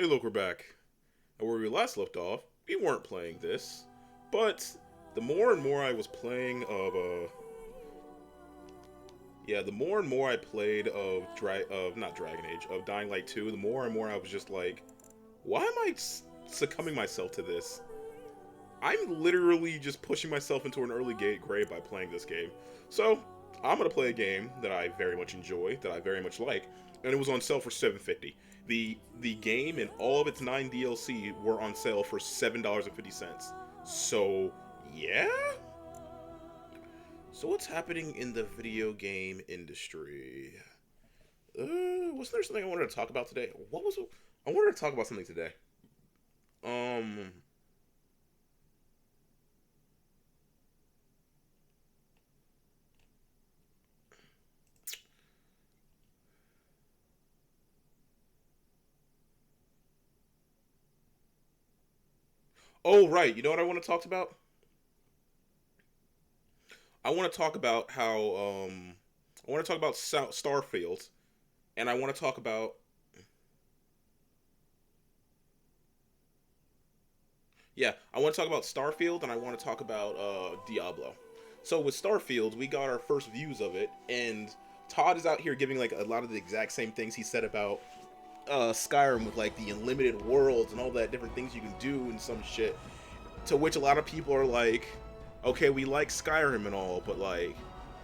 Hey, look, we're back. And where we last left off, we weren't playing this, but the more and more I was playing of, the more and more I played of not Dragon Age, of Dying Light 2, the more and more I was just like, why am I succumbing myself to this? I'm literally just pushing myself into an early grave by playing this game. So, I'm gonna play a game that I very much enjoy, that I very much like, and it was on sale for $7.50. The game and all of its 9 DLC were on sale for $7.50. So, yeah? So what's happening in the video game industry? Wasn't there something I wanted to talk about today? What was it? I wanted to talk about something today. Oh, right. You know what I want to talk about? I want to talk about how, I want to talk about Starfield, and I want to talk about, I want to talk about Starfield, and I want to talk about, Diablo. So with Starfield, we got our first views of it, and Todd is out here giving, like, a lot of the exact same things he said about, Skyrim, with, like, the unlimited worlds and all that different things you can do and some shit, to which a lot of people are like, okay, we like Skyrim and all, but, like,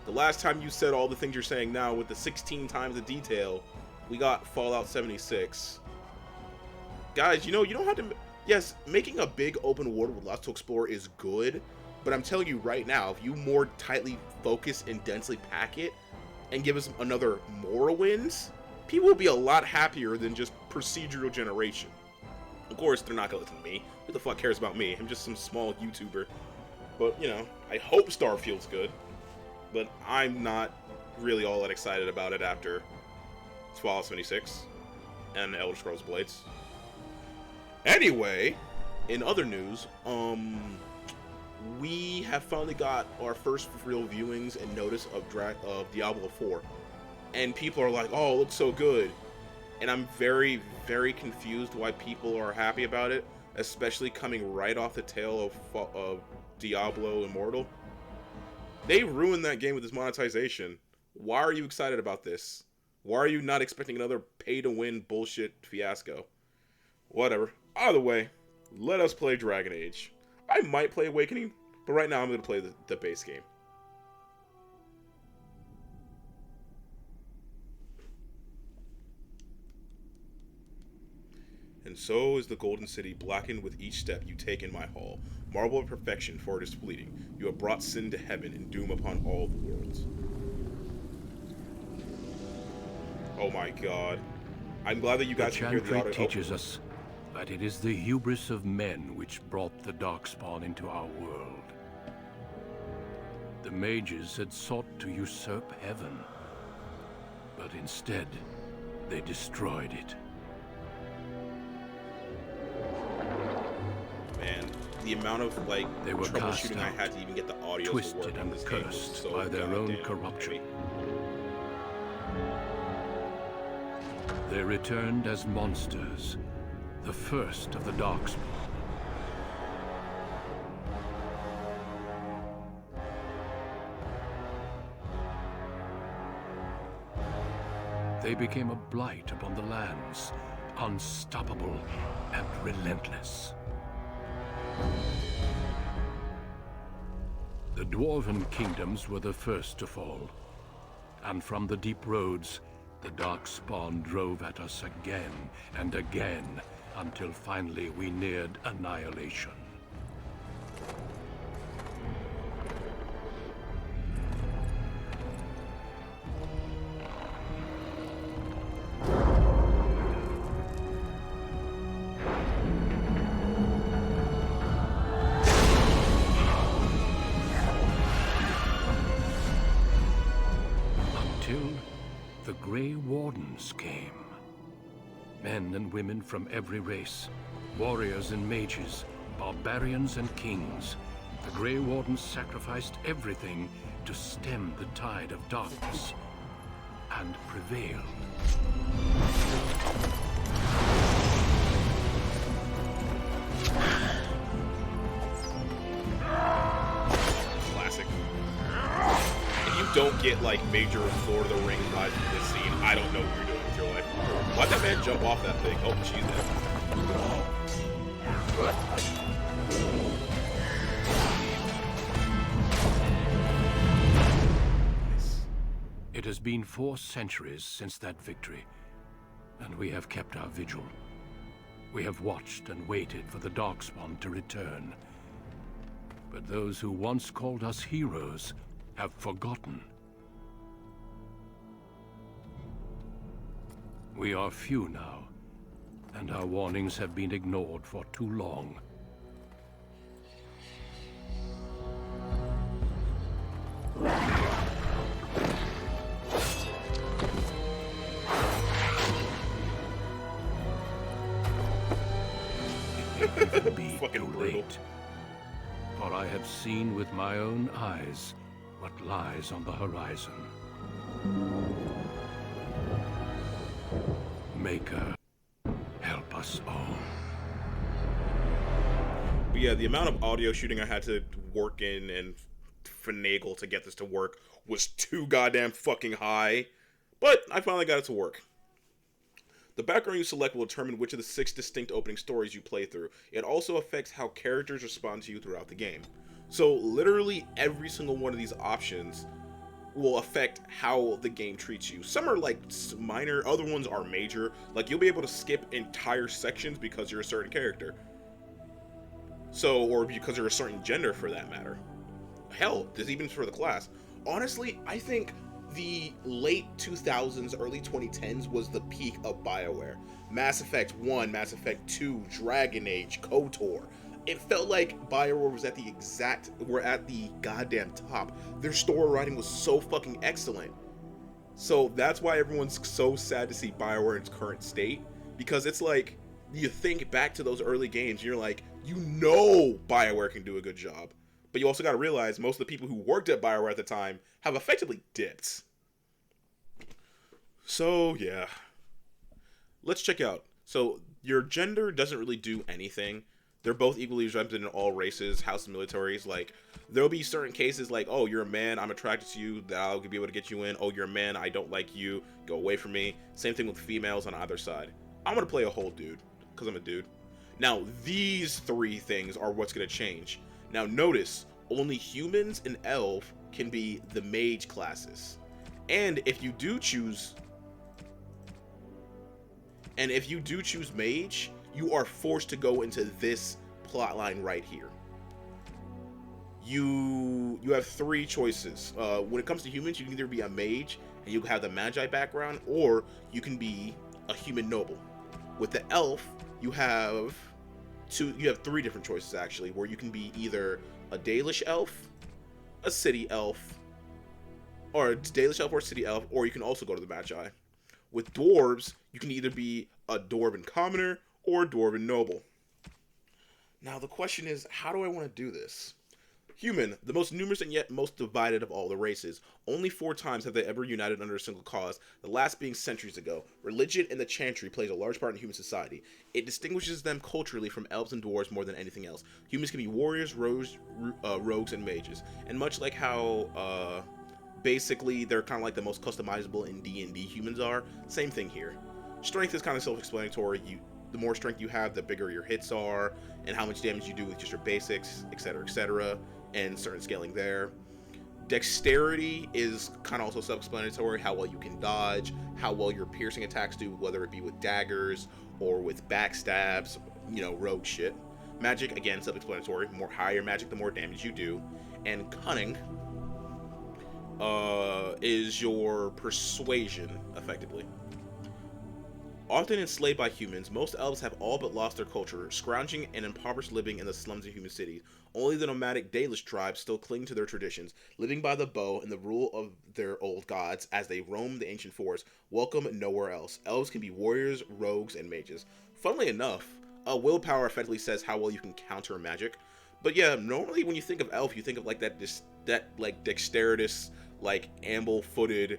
the last time you said all the things you're saying now with the 16 times the detail, we got Fallout 76. Guys, you know, you don't have to... Yes, making a big open world with lots to explore is good, but I'm telling you right now, if you more tightly focus and densely pack it, and give us another Morrowind, people will be a lot happier than just procedural generation. Of course, they're not gonna listen to me. Who the fuck cares about me? I'm just some small YouTuber. But, you know, I hope Starfield's good, but I'm not really all that excited about it after Fallout 76 and Elder Scrolls Blades. Anyway, in other news, we have finally got our first real viewings and notice of Diablo 4. And people are like, oh, it looks so good. And I'm very, very confused why people are happy about it, especially coming right off the tail of Diablo Immortal. They ruined that game with this monetization. Why are you excited about this? Why are you not expecting another pay-to-win bullshit fiasco? Whatever. Either way, let us play Dragon Age. I might play Awakening, but right now I'm going to play the base game. And so is the Golden City blackened with each step you take in my hall. Marble of perfection, for it is fleeting. You have brought sin to heaven and doom upon all the worlds. Oh my god. I'm glad that you guys can hear the audio. The teaches us that it is the hubris of men which brought the Darkspawn into our world. The mages had sought to usurp heaven, but instead they destroyed it. Man, the amount of, like, they were troubleshooting I had to even get the audio twisted to work and this cursed game so by their own corruption. They returned as monsters, the first of the Darkspawn. They became a blight upon the lands, unstoppable and relentless. The Dwarven kingdoms were the first to fall, and from the deep roads, the Darkspawn drove at us again and again, until finally we neared annihilation. The Grey Wardens came. Men and women from every race, warriors and mages, barbarians and kings. The Grey Wardens sacrificed everything to stem the tide of darkness, and prevailed. don't get like major Lord of the Rings vibes from this scene, I don't know what you're doing with your life. Why'd that man jump off that thing? Oh, she's dead. Nice. It has been 4 centuries since that victory, and we have kept our vigil. We have watched and waited for the Darkspawn to return. But those who once called us heroes have forgotten. We are few now, and our warnings have been ignored for too long. It will be Fucking too brutal. late. For I have seen with my own eyes what lies on the horizon. Maker, help us all. But yeah, the amount of audio shooting I had to work in and finagle to get this to work was too goddamn fucking high. But I finally got it to work. The background you select will determine which of the 6 distinct opening stories you play through. It also affects how characters respond to you throughout the game. So literally every single one of these options will affect how the game treats you. Some are like minor, other ones are major. Like you'll be able to skip entire sections because you're a certain character. So, or because you're a certain gender for that matter. Hell, this even for the class. Honestly, I think the late 2000s, early 2010s was the peak of BioWare. Mass Effect 1, Mass Effect 2, Dragon Age, KOTOR. It felt like BioWare was at the goddamn top. Their story writing was so fucking excellent. So that's why everyone's so sad to see BioWare in its current state. Because it's like, you think back to those early games, and you're like, you know BioWare can do a good job. But you also got to realize most of the people who worked at BioWare at the time have effectively dipped. So, yeah. Let's check out. So, your gender doesn't really do anything. They're both equally represented in all races, house and militaries. Like, there'll be certain cases like, oh, you're a man, I'm attracted to you, that I'll be able to get you in. Oh, you're a man, I don't like you, go away from me. Same thing with females on either side. I'm going to play a whole dude, because I'm a dude. Now, these 3 things are what's going to change. Now, notice, only humans and elf can be the mage classes. And if you do choose mage, you are forced to go into this plotline right here. You have 3 choices. When it comes to humans, you can either be a mage and you have the magi background, or you can be a human noble. With the elf, you have 3 different choices actually, where you can be either a Dalish elf, a city elf, or a Dalish elf or city elf, or you can also go to the magi. With dwarves, you can either be a dwarven commoner or a dwarven noble. Now the question is, how do I want to do this? Human, the most numerous and yet most divided of all the races. Only 4 times have they ever united under a single cause, the last being centuries ago. Religion and the chantry plays a large part in human society. It distinguishes them culturally from elves and dwarves more than anything else. Humans can be warriors, rogues, and mages. And much like how, basically, they're kind of like the most customizable in D&D humans are, same thing here. Strength is kind of self-explanatory. The more strength you have, the bigger your hits are, and how much damage you do with just your basics, etc., and certain scaling there. Dexterity is kind of also self-explanatory, how well you can dodge, how well your piercing attacks do, whether it be with daggers or with backstabs, rogue shit. Magic, again, self-explanatory. More higher magic, the more damage you do. And cunning is your persuasion, effectively. Often enslaved by humans, most elves have all but lost their culture, scrounging and impoverished living in the slums of human cities. Only the nomadic Dalish tribes still cling to their traditions, living by the bow and the rule of their old gods as they roam the ancient forest, welcome nowhere else. Elves can be warriors, rogues, and mages. Funnily enough, willpower effectively says how well you can counter magic. But yeah, normally when you think of elf, you think of like that dexterous, like able-footed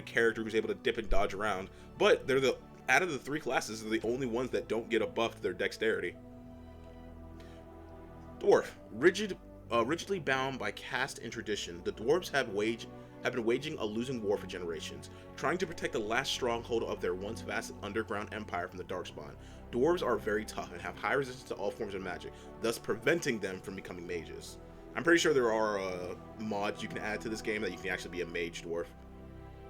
character who's able to dip and dodge around, but they're out of the 3 classes, they're the only ones that don't get a buff to their dexterity. Dwarf, rigid Rigidly bound by caste and tradition, the dwarves have been waging a losing war for generations, trying to protect the last stronghold of their once vast underground empire from the Darkspawn. Dwarves are very tough and have high resistance to all forms of magic, thus preventing them from becoming mages. I'm pretty sure there are mods you can add to this game that you can actually be a mage dwarf.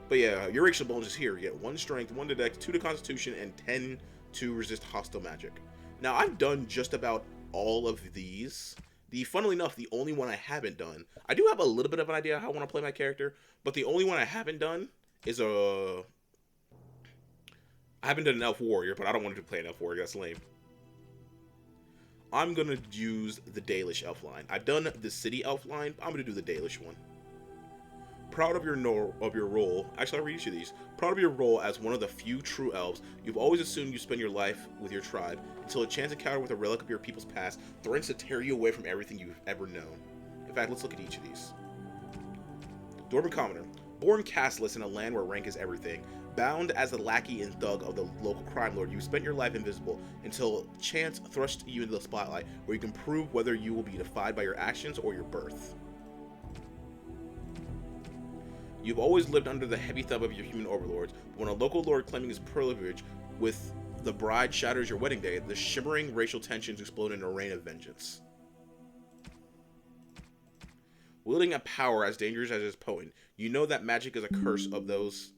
But yeah, your racial bonuses here. You get 1 strength, 1 to dex, 2 to constitution, and 10 to resist hostile magic. Now, I've done just about all of these. Funnily enough, the only one I haven't done, I do have a little bit of an idea how I want to play my character, but the only one I haven't done is I haven't done an elf warrior, but I don't want to play an elf warrior, that's lame. I'm going to use the Dalish elf line. I've done the city elf line, I'm going to do the Dalish one. Proud of your role, actually I'll read each of these. Proud of your role as one of the few true elves, you've always assumed you spend your life with your tribe until a chance encounter with a relic of your people's past threatens to tear you away from everything you've ever known. In fact, let's look at each of these. Dwarven Commoner. Born casteless in a land where rank is everything, bound as the lackey and thug of the local crime lord, you spent your life invisible until chance thrust you into the spotlight, where you can prove whether you will be defied by your actions or your birth. You've always lived under the heavy thumb of your human overlords, but when a local lord claiming his privilege with the bride shatters your wedding day, the shimmering racial tensions explode in a rain of vengeance. Wielding a power as dangerous as his potent, you know that magic is a curse of those...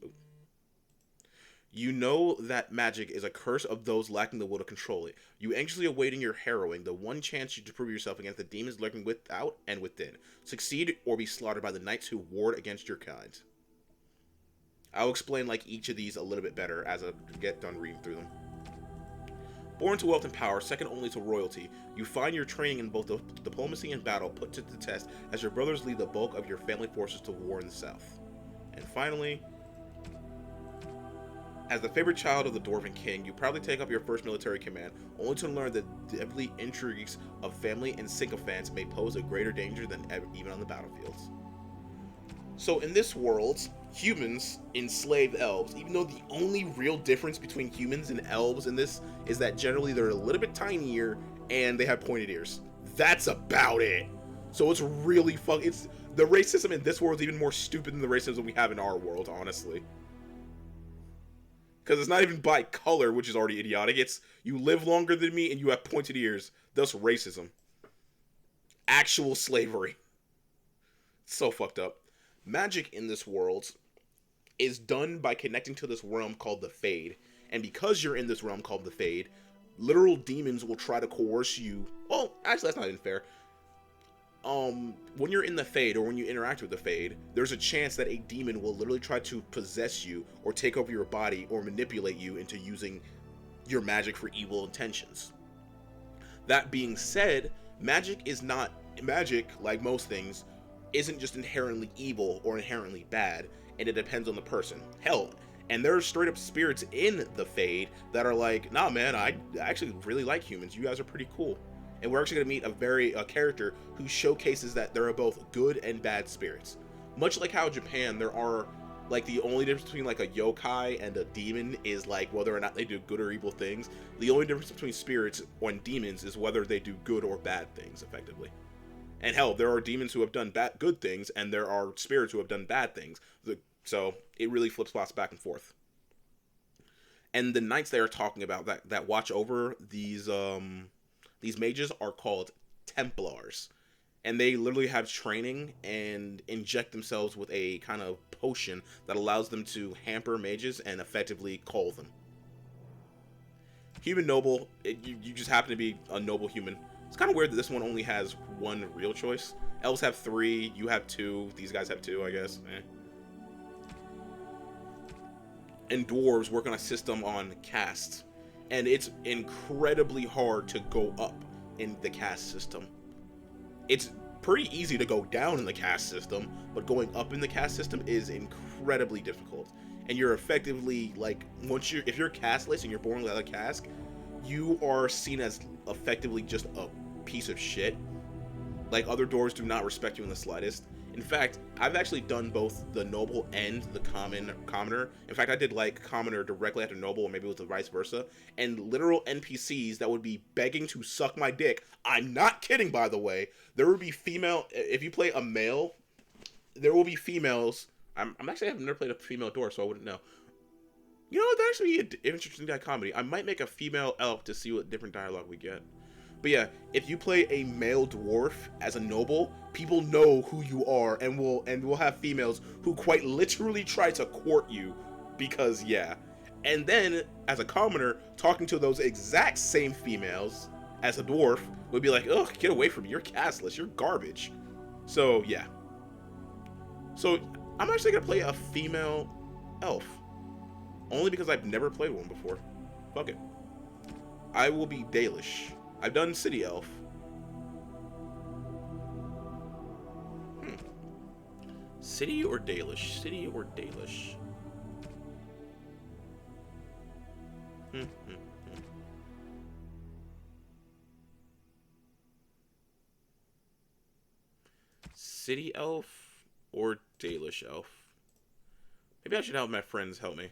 You know that magic is a curse of those lacking the will to control it. You anxiously awaiting your harrowing, the one chance to prove yourself against the demons lurking without and within. Succeed or be slaughtered by the knights who ward against your kind. I'll explain like each of these a little bit better as I get done reading through them. Born to wealth and power, second only to royalty, you find your training in both diplomacy and battle put to the test as your brothers lead the bulk of your family forces to war in the south. And finally, as the favorite child of the Dwarven King, you proudly take up your first military command, only to learn that the deadly intrigues of family and sycophants may pose a greater danger than even on the battlefields. So in this world, humans enslave elves, even though the only real difference between humans and elves in this is that generally they're a little bit tinier and they have pointed ears. That's about it. So it's really the race system in this world is even more stupid than the race system we have in our world, honestly. Because it's not even by color, which is already idiotic. It's you live longer than me and you have pointed ears. Thus racism. Actual slavery. It's so fucked up. Magic in this world is done by connecting to this realm called the Fade. And because you're in this realm called the Fade, literal demons will try to coerce you. Well, actually that's not even fair. When you're in the Fade or when you interact with the Fade, there's a chance that a demon will literally try to possess you or take over your body or manipulate you into using your magic for evil intentions. That being said, magic, like most things, isn't just inherently evil or inherently bad, and it depends on the person. Hell, and there are straight up spirits in the Fade that are like, nah man, I actually really like humans, you guys are pretty cool. And we're actually going to meet a character who showcases that there are both good and bad spirits. Much like how Japan, there are, like, the only difference between, like, a yokai and a demon is, like, whether or not they do good or evil things. The only difference between spirits and demons is whether they do good or bad things, effectively. And hell, there are demons who have done good things, and there are spirits who have done bad things. So, it really flip-flops back and forth. And the knights they are talking about that watch over these mages are called Templars, and they literally have training and inject themselves with a kind of potion that allows them to hamper mages and effectively cull them. Human noble, you just happen to be a noble human. It's kind of weird that this one only has one real choice. Elves have 3, you have 2, these guys have 2, I guess. And dwarves work on a system on castes. And it's incredibly hard to go up in the caste system. It's pretty easy to go down in the caste system, but going up in the caste system is incredibly difficult. And you're effectively, like, if you're casteless and you're born without a caste, you are seen as effectively just a piece of shit. Like, other dwarves do not respect you in the slightest. In fact, I've actually done both the noble and the commoner. In fact, I did like commoner directly after noble, or maybe it was the vice versa. And literal NPCs that would be begging to suck my dick. I'm not kidding, by the way. There would be female. If you play a male, there will be females. I'm actually I've never played a female dwarf, so I wouldn't know. You know, that'd actually be an interesting dichotomy. I might make a female elf to see what different dialogue we get. But yeah, if you play a male dwarf as a noble, people know who you are, and will have females who quite literally try to court you, because yeah. And then as a commoner, talking to those exact same females as a dwarf would be like, ugh, get away from me, you're castless, you're garbage. So yeah. So I'm actually gonna play a female elf, only because I've never played one before. Fuck it. I will be Dalish. I've done City Elf. City or Dalish? City or Dalish? City Elf or Dalish Elf? Maybe I should have my friends help me.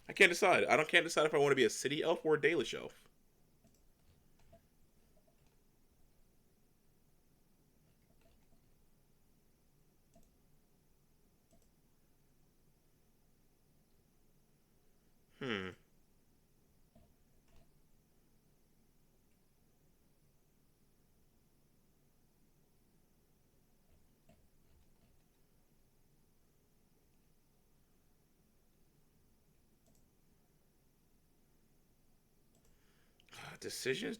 I can't decide. Can't decide if I want to be a city elf or a Dalish elf. Hmm. Decisions.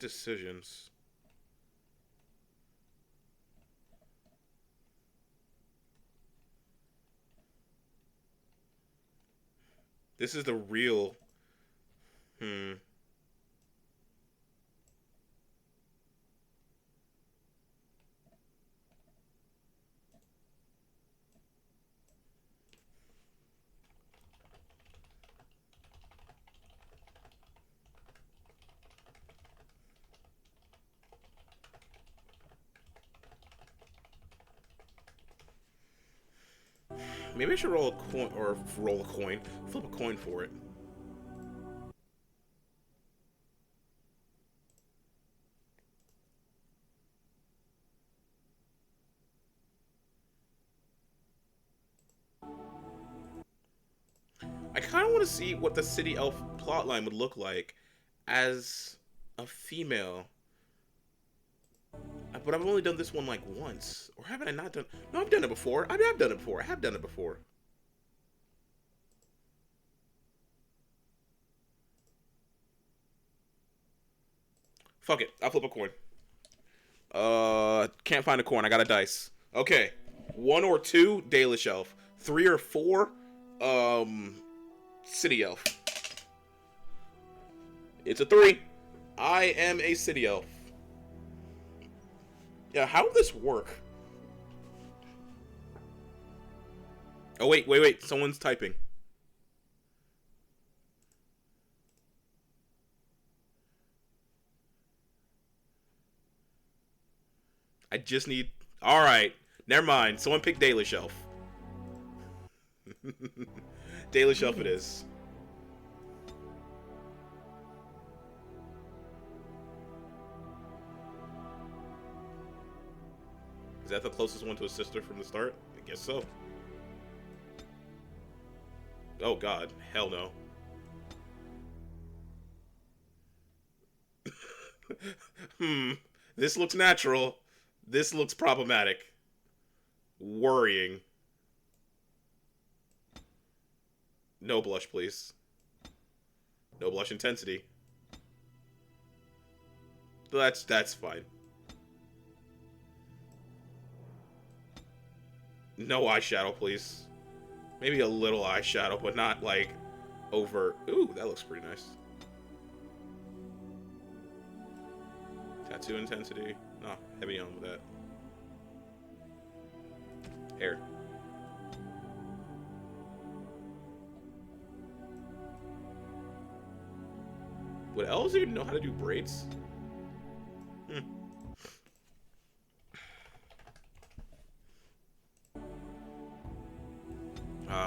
This is the real. Hmm. Maybe I should roll a coin, or roll a coin, flip a coin for it. I kind of want to see what the city elf plotline would look like as a female. But I've only done this one like once. Or haven't I not done? No, I've done it before. I have done it before. I have done it before. Fuck it. I'll flip a coin. Can't find a coin. I got a dice. Okay. 1 or 2, Dalish elf. 3 or 4, city elf. It's a 3. I am a city elf. Yeah, how would this work? Oh, wait. Someone's typing. I just need... Alright. Never mind. Someone pick Dalish elf. Dalish elf it is. Is that the closest one to a sister from the start? I guess so. Oh god, hell no. This looks natural. This looks problematic. Worrying. No blush, please. No blush intensity. That's fine. No eyeshadow, please. Maybe a little eyeshadow, but not like overt. Ooh, that looks pretty nice. Tattoo intensity. No, heavy on with that. Hair. Would elves even know how to do braids?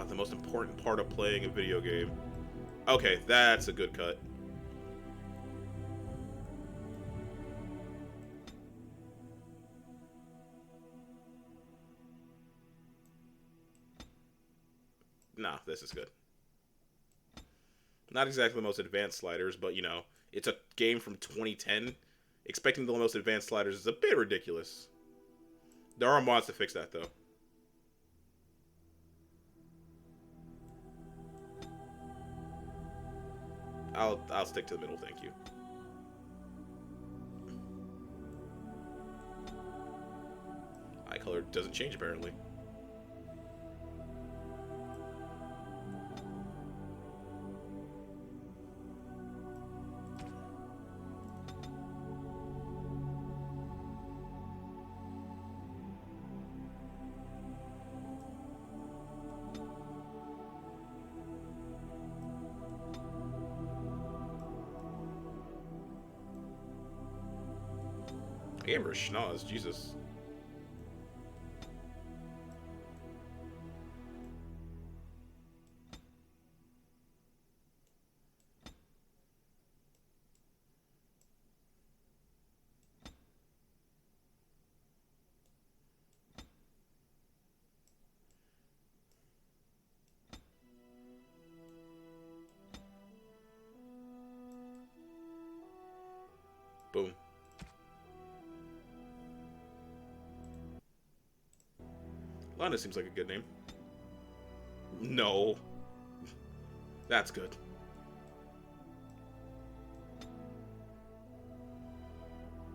The most important part of playing a video game. Okay, that's a good cut. Nah, this is good. Not exactly the most advanced sliders, but you know, it's a game from 2010. Expecting the most advanced sliders is a bit ridiculous. There are mods to fix that though. I'll stick to the middle, thank you. Eye color doesn't change apparently. I gave her a schnoz, Jesus. Boom. Lana seems like a good name. No. That's good.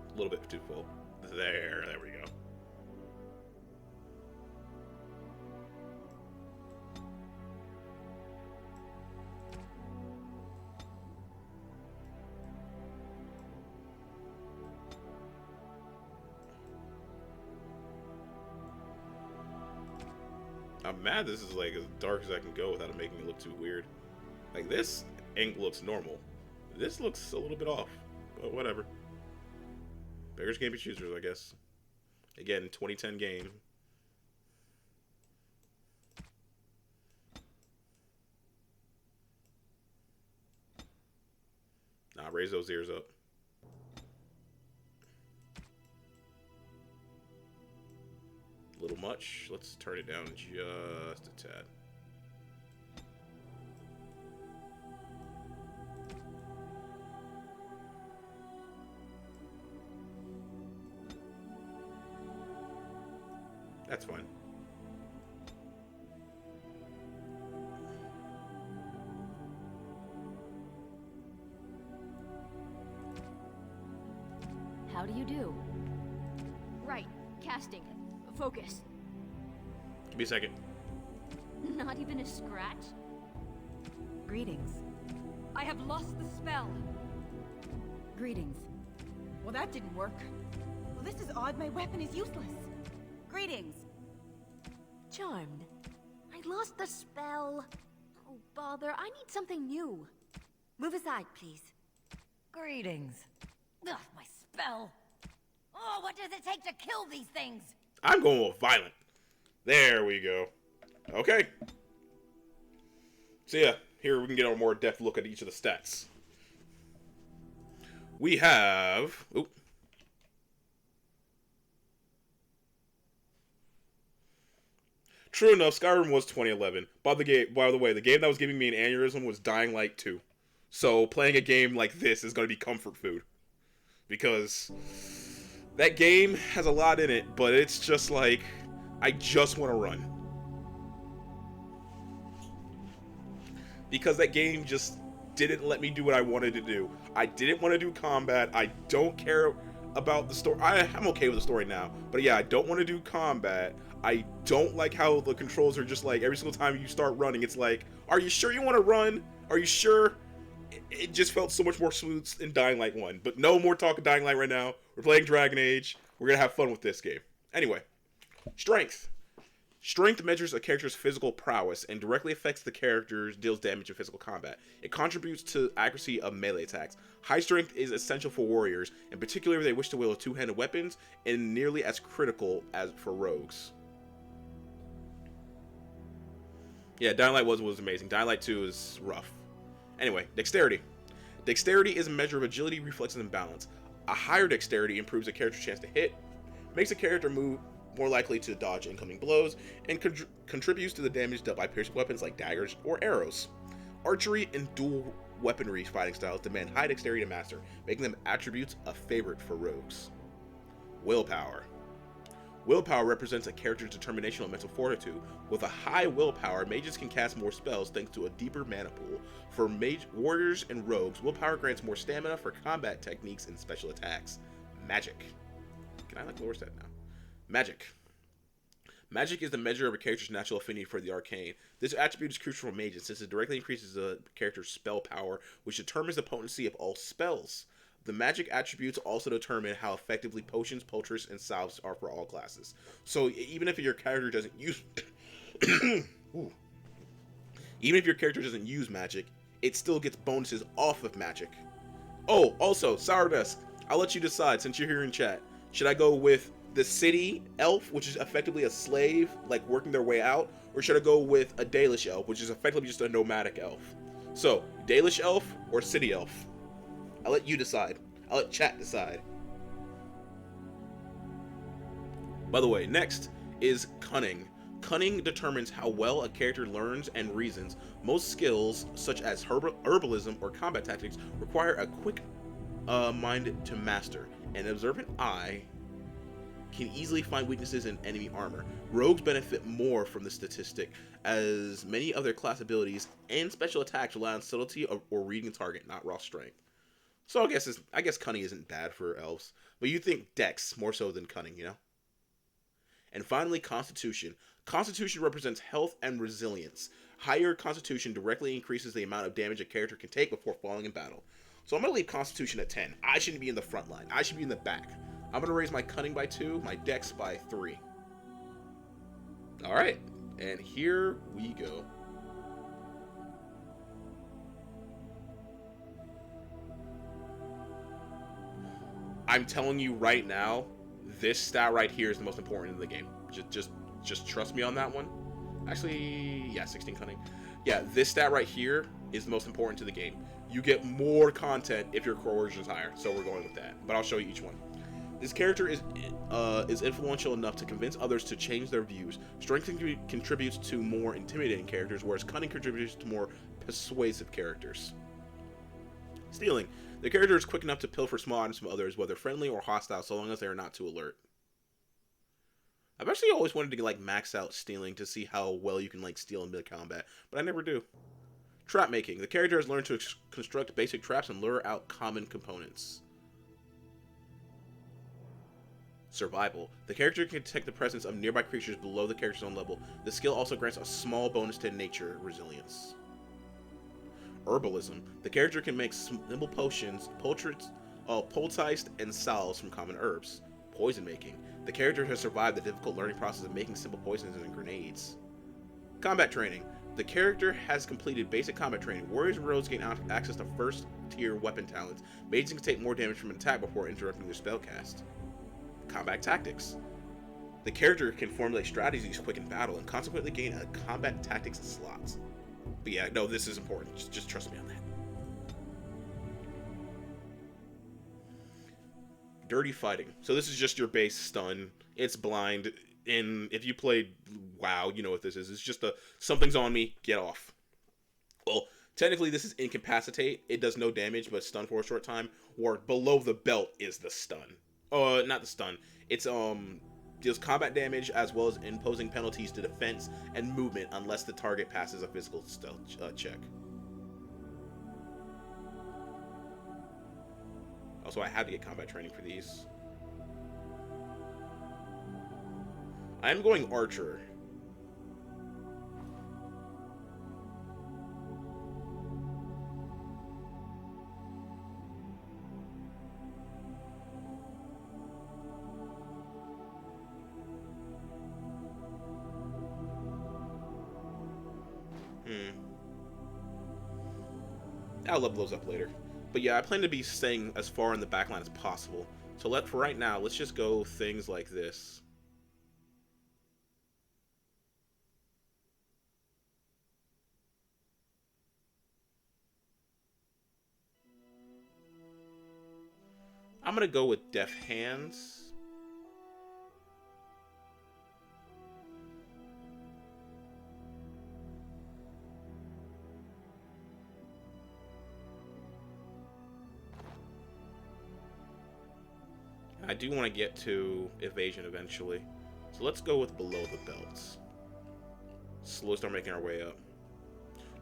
A little bit too full. There we go. I'm mad this is like as dark as I can go without it making it look too weird. Like this ink looks normal. This looks a little bit off, but whatever. Beggars can't be choosers, I guess. Again, 2010 game. Nah, raise those ears up. A little much. Let's turn it down just a tad. That's fine. How do you do? Right. Casting. Focus. Give me a second. Not even a scratch? Greetings. I have lost the spell. Greetings. Well, that didn't work. Well, this is odd. My weapon is useless. Greetings. Charmed. I lost the spell. Oh, bother. I need something new. Move aside, please. Greetings. Ugh, my spell. Oh, what does it take to kill these things? I'm going with violent. There we go. Okay. So yeah, here we can get a more depth look at each of the stats. We have... Oop. True enough, Skyrim was 2011. By the way, the game that was giving me an aneurysm was Dying Light 2. So playing a game like this is going to be comfort food. Because that game has a lot in it, but it's just like, I just want to run. Because that game just didn't let me do what I wanted to do. I didn't want to do combat. I don't care about the story. I'm okay with the story now. But yeah, I don't want to do combat. I don't like how the controls are just like, every single time you start running, it's like, are you sure you want to run? Are you sure? it just felt so much more smooth in Dying Light 1. But no more talk of Dying Light right now. We're playing Dragon Age. We're going to have fun with this game. Anyway, strength. Strength measures a character's physical prowess and directly affects the character's deals damage in physical combat. It contributes to accuracy of melee attacks. High strength is essential for warriors, in particular if they wish to wield two-handed weapons, and nearly as critical as for rogues. Yeah, Dying Light was amazing. Dying Light 2 is rough. Anyway, dexterity. Dexterity is a measure of agility, reflexes, and balance. A higher dexterity improves a character's chance to hit, makes a character move more likely to dodge incoming blows, and contributes to the damage dealt by piercing weapons like daggers or arrows. Archery and dual weaponry fighting styles demand high dexterity to master, making them attributes a favorite for rogues. Willpower. Willpower represents a character's determination and mental fortitude. With a high willpower, mages can cast more spells thanks to a deeper mana pool. For warriors and rogues, willpower grants more stamina for combat techniques and special attacks. Magic. Can I lower that now? Magic. Magic is the measure of a character's natural affinity for the arcane. This attribute is crucial for mages since it directly increases a character's spell power, which determines the potency of all spells. The magic attributes also determine how effectively potions, poultices, and salves are for all classes. So even if your character doesn't use even if your character doesn't use magic, it still gets bonuses off of magic. Oh, also, Sourdusk, I'll let you decide since you're here in chat. Should I go with the city elf, which is effectively a slave, like working their way out, or should I go with a Dalish elf, which is effectively just a nomadic elf? So, Dalish elf or city elf? I'll let you decide. I'll let chat decide. By the way, next is cunning. Cunning determines how well a character learns and reasons. Most skills, such as herbalism or combat tactics, require a quick mind to master. An observant eye can easily find weaknesses in enemy armor. Rogues benefit more from this statistic, as many of their class abilities and special attacks rely on subtlety or reading target, not raw strength. So I guess cunning isn't bad for elves, but you think dex more so than cunning, you know? And finally, constitution. Constitution represents health and resilience. Higher constitution directly increases the amount of damage a character can take before falling in battle. So I'm going to leave constitution at 10. I shouldn't be in the front line. I should be in the back. I'm going to raise my cunning by 2, my dex by 3. Alright, and here we go. I'm telling you right now, this stat right here is the most important in the game. Just trust me on that one. Actually, yeah, 16 cunning. Yeah, this stat right here is the most important to the game. You get more content if your coercion is higher, so we're going with that. But I'll show you each one. This character is influential enough to convince others to change their views. Strength contributes to more intimidating characters, whereas cunning contributes to more persuasive characters. Stealing. The character is quick enough to pilfer small items from others, whether friendly or hostile, so long as they are not too alert. I've actually always wanted to like max out stealing to see how well you can like steal in mid-combat, but I never do. Trap making. The character has learned to construct basic traps and lure out common components. Survival. The character can detect the presence of nearby creatures below the character's own level. The skill also grants a small bonus to nature resilience. Herbalism. The character can make simple potions, poultices, and salves from common herbs. Poison making. The character has survived the difficult learning process of making simple poisons and grenades. Combat training. The character has completed basic combat training. Warriors and rogues gain access to first tier weapon talents. Mages can take more damage from an attack before interrupting their spellcast. Combat tactics. The character can formulate strategies quick in battle and consequently gain a combat tactics slots. But yeah, no, this is important. Just trust me on that. Dirty fighting. So this is just your base stun. It's blind. And if you played WoW, you know what this is. It's just something's on me, get off. Well, technically this is incapacitate. It does no damage, but stun for a short time. Or below the belt is the stun. Not the stun. It's deals combat damage as well as imposing penalties to defense and movement unless the target passes a physical stealth check. Also, I had to get combat training for these. I'm going archer. I'll level those up later. But yeah, I plan to be staying as far in the backline as possible. So for right now, let's just go things like this. I'm gonna go with Deft Hands. I do want to get to evasion eventually. So let's go with below the belts. Slowly start making our way up.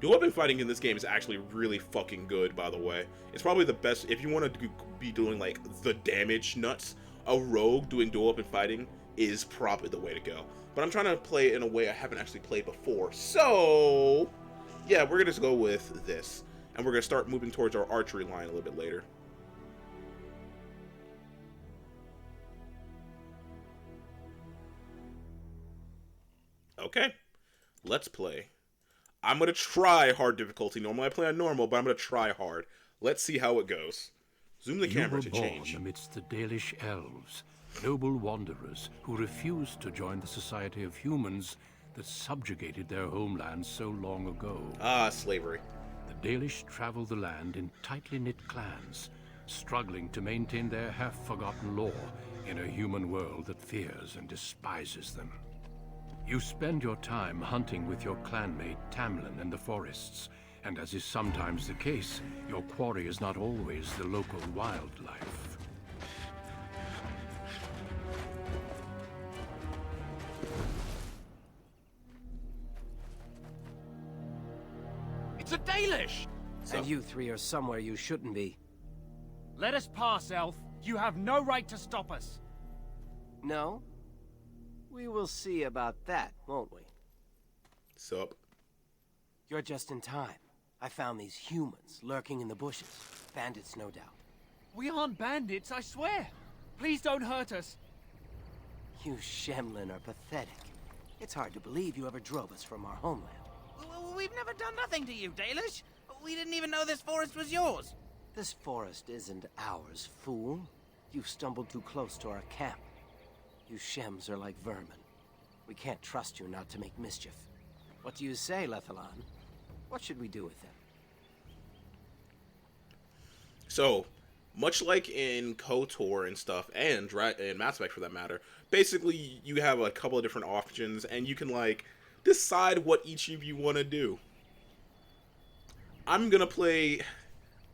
Dual weapon fighting in this game is actually really fucking good, by the way. It's probably the best, if you want to be doing like the damage nuts, a rogue doing dual weapon fighting is probably the way to go. But I'm trying to play it in a way I haven't actually played before. So, yeah, we're going to just go with this. And we're going to start moving towards our archery line a little bit later. Okay, let's play. I'm going to try hard difficulty. Normally I play on normal, but I'm going to try hard. Let's see how it goes. Zoom the camera to change. You were born amidst the Dalish elves, noble wanderers who refused to join the society of humans that subjugated their homeland so long ago. Ah, slavery. The Dalish travel the land in tightly knit clans, struggling to maintain their half-forgotten lore in a human world that fears and despises them. You spend your time hunting with your clanmate Tamlin in the forests, and as is sometimes the case, your quarry is not always the local wildlife. It's a Dalish! So, And you three are somewhere you shouldn't be. Let us pass, Elf. You have no right to stop us. No? We will see about that, won't we? sup? You're just in time. I found these humans lurking in the bushes. Bandits, no doubt. We aren't bandits, I swear. Please don't hurt us. You Shemlin are pathetic. It's hard to believe you ever drove us from our homeland. We've never done nothing to you, Dalish. We didn't even know this forest was yours. This forest isn't ours, fool. You stumbled too close to our camp. You Shems are like vermin. We can't trust you not to make mischief. What do you say, Lethalon? What should we do with them? So, much like in KOTOR and stuff, and Mass Effect for that matter, basically you have a couple of different options, and you can, like, decide what each of you want to do. I'm gonna play...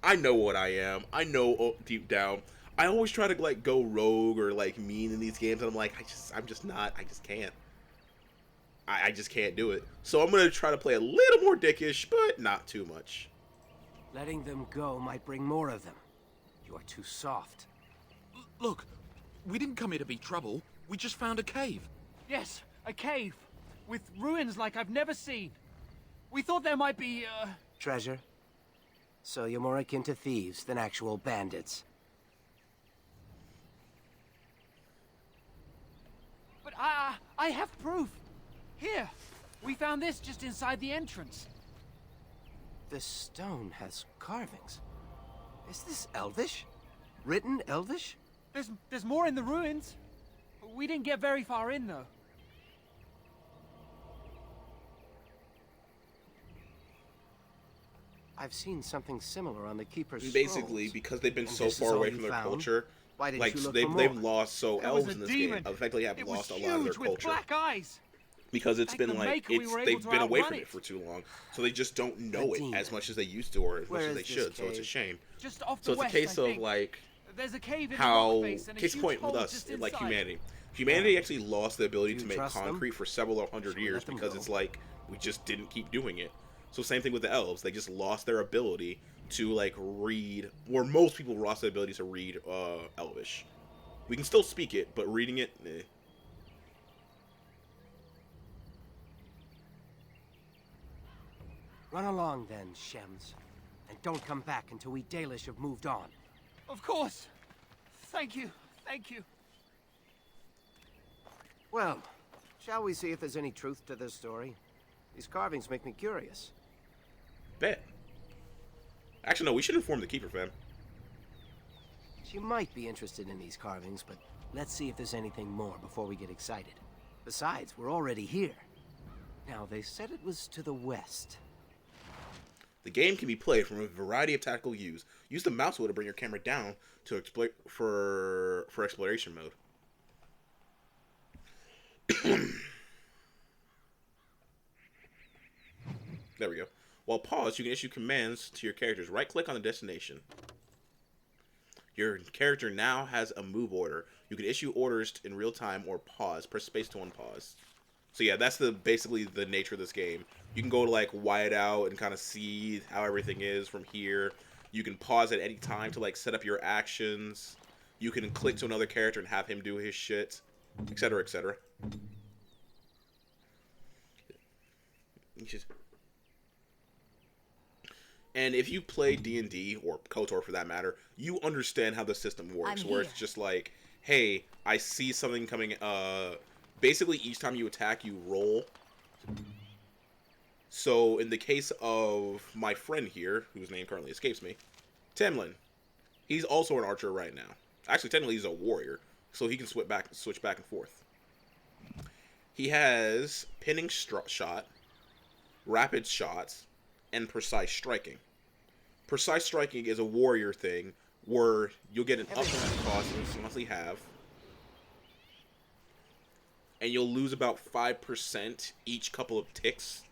I know what I am. I know deep down. I always try to, like, go rogue or, like, mean in these games, and I'm like, I just can't. I just can't do it. So I'm gonna try to play a little more dickish, but not too much. Letting them go might bring more of them. You are too soft. Look, we didn't come here to be trouble. We just found a cave. Yes, a cave. With ruins like I've never seen. We thought there might be, Treasure? So you're more akin to thieves than actual bandits. But I have proof. Here, we found this just inside the entrance. This stone has carvings. Is this Elvish? Written Elvish? There's more in the ruins. We didn't get very far in, though. I've seen something similar on the Keeper's Basically, scrolls. because they've been And so this is far all away you from their found? culture, Why didn't like you look they've for more? lost. So There was elves a in this demon. game effectively have It lost a was lot of their huge with culture black eyes. because it's Thank been the like Maker we were able they've to been away outrun from it it. for too long, so they just don't know A it demon. as much as they used to or as Where much as is they this should. So it's a cave? shame. Just off So the it's a west, case I of think. like There's a cave in the how rock face and a case huge point with hole us, just like inside. humanity. Humanity actually lost the ability Do to you make trust them? concrete for several hundred Should we years let them because go? it's like we just didn't keep doing it. So same thing with the elves. They just lost their ability to like read, or most people lost their ability to read Elvish. We can still speak it, but reading it, eh. Run along then, Shems. And don't come back until we Dalish have moved on. Of course. Thank you. Thank you. Well, shall we see if there's any truth to this story? These carvings make me curious. Bet. Actually, no, we should inform the Keeper, fam. She might be interested in these carvings, but let's see if there's anything more before we get excited. Besides, we're already here. Now, they said it was to the west. The game can be played from a variety of tactical views. Use the mouse wheel to bring your camera down to for exploration mode. There we go. While paused, you can issue commands to your characters. Right-click on the destination. Your character now has a move order. You can issue orders in real time or pause. Press space to unpause. So yeah, that's basically the nature of this game. You can go to like wide out and kind of see how everything is from here. You can pause at any time to like set up your actions. You can click to another character and have him do his shit, etc., etc. And if you play D&D, or KOTOR for that matter, you understand how the system works. Where it's just like, hey, I see something coming. Basically, each time you attack, you roll. So, in the case of my friend here, whose name currently escapes me, Temlin, he's also an archer right now. Actually, technically, he's a warrior, so he can switch back and forth. He has pinning shot, rapid shots, and precise striking. Precise striking is a warrior thing where you'll get an uppercut cost you constantly have, and you'll lose about 5% each couple of ticks,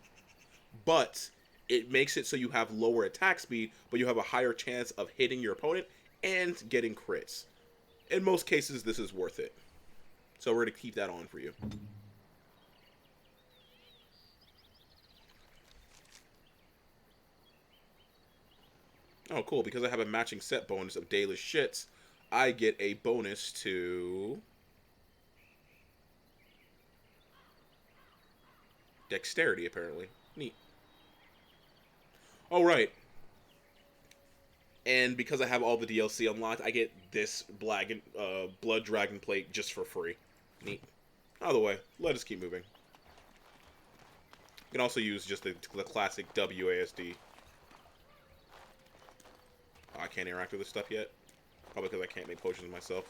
but it makes it so you have lower attack speed, but you have a higher chance of hitting your opponent and getting crits. In most cases, this is worth it. So we're going to keep that on for you. Oh, cool. Because I have a matching set bonus of Daily Shits, I get a bonus to Dexterity, apparently. Neat. Oh, right. And because I have all the DLC unlocked, I get this Blood Dragon Plate just for free. Neat. Either way, let us keep moving. You can also use just the classic WASD. I can't interact with this stuff yet. Probably because I can't make potions myself.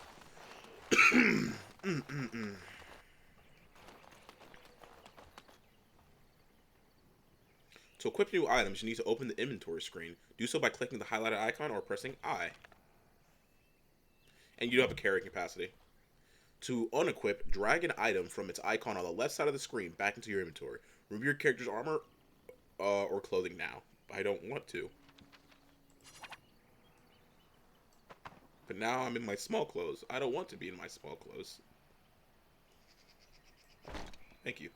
To equip new items, you need to open the inventory screen. Do so by clicking the highlighted icon or pressing I. And you do have a carrying capacity. To unequip, drag an item from its icon on the left side of the screen back into your inventory. Remove your character's armor or clothing now. I don't want to. But now I'm in my small clothes. I don't want to be in my small clothes. Thank you.